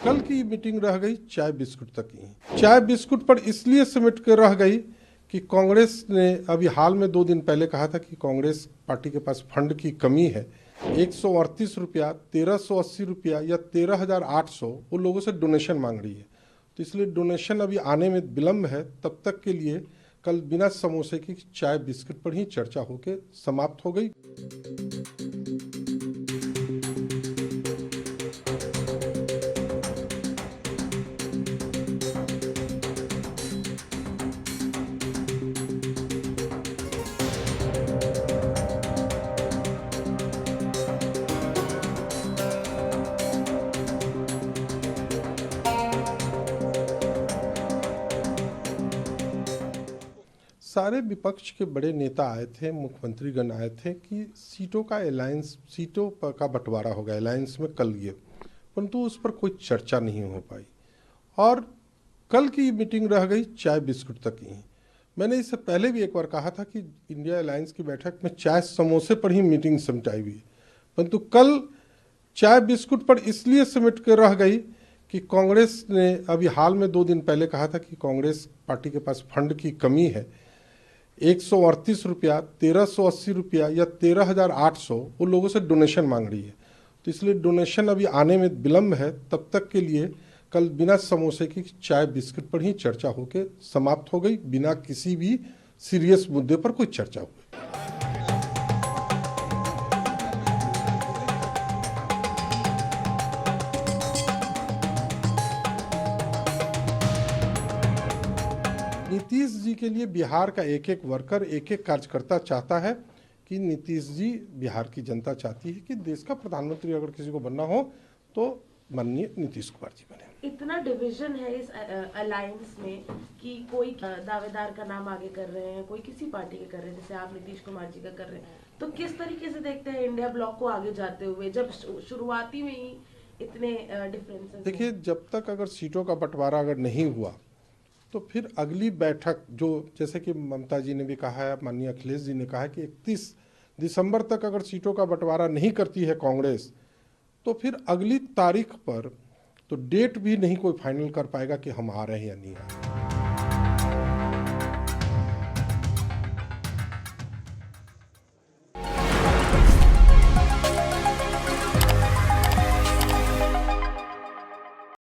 कल की मीटिंग रह गई चाय बिस्कुट तक ही। चाय बिस्कुट पर इसलिए सिमट कर रह गई कि कांग्रेस ने अभी हाल में 2 दिन पहले कहा था कि कांग्रेस पार्टी के पास फंड की कमी है। 138 रुपया, 1380 रुपया या 13,800 वो लोगों से डोनेशन मांग रही है। तो इसलिए डोनेशन अभी आने में विलम्ब है। तब तक के लिए कल बिना समोसे की चाय बिस्कुट पर ही चर्चा होकर समाप्त हो गई। सारे विपक्ष के बड़े नेता आए थे, मुख्यमंत्रीगण आए थे कि सीटों का अलायंस, सीटों का बंटवारा होगा अलायंस में कल ये, परंतु उस पर कोई चर्चा नहीं हो पाई और कल की मीटिंग रह गई चाय बिस्कुट तक ही। मैंने इससे पहले भी एक बार कहा था कि इंडिया अलायंस की बैठक में चाय समोसे पर ही मीटिंग सिमटाई हुई, परंतु कल चाय बिस्कुट पर इसलिए सिमट कर रह गई कि कांग्रेस ने अभी हाल में 2 दिन पहले कहा था कि कांग्रेस पार्टी के पास फंड की कमी है। 138 रुपया, 1380 रुपया या 13,800 वो लोगों से डोनेशन मांग रही है। तो इसलिए डोनेशन अभी आने में विलम्ब है। तब तक के लिए कल बिना समोसे की चाय बिस्कुट पर ही चर्चा होकर समाप्त हो गई, बिना किसी भी सीरियस मुद्दे पर कोई चर्चा हुई। नीतीश जी के लिए बिहार का एक एक वर्कर, एक एक कार्यकर्ता चाहता है कि नीतीश जी, बिहार की जनता चाहती है कि देश का प्रधानमंत्री अगर किसी को बनना हो तो माननीय नीतीश कुमार जी बने। इतना डिवीजन है इस अलायंस में कि कोई दावेदार का नाम आगे कर रहे हैं, कोई किसी पार्टी के कर रहे हैं, जैसे आप नीतीश कुमार जी का कर रहे हैं। तो किस तरीके से देखते हैं इंडिया ब्लॉक को आगे जाते हुए, जब शुरुआती में ही इतने डिफरेंसेस? देखिए, जब तक अगर सीटों का बंटवारा अगर नहीं हुआ तो फिर अगली बैठक, जो जैसे कि ममता जी ने भी कहा है, माननीय अखिलेश जी ने कहा है कि 31 दिसंबर तक अगर सीटों का बंटवारा नहीं करती है कांग्रेस तो फिर अगली तारीख पर तो डेट भी नहीं कोई फाइनल कर पाएगा कि हम आ रहे हैं या नहीं आ रहे हैं।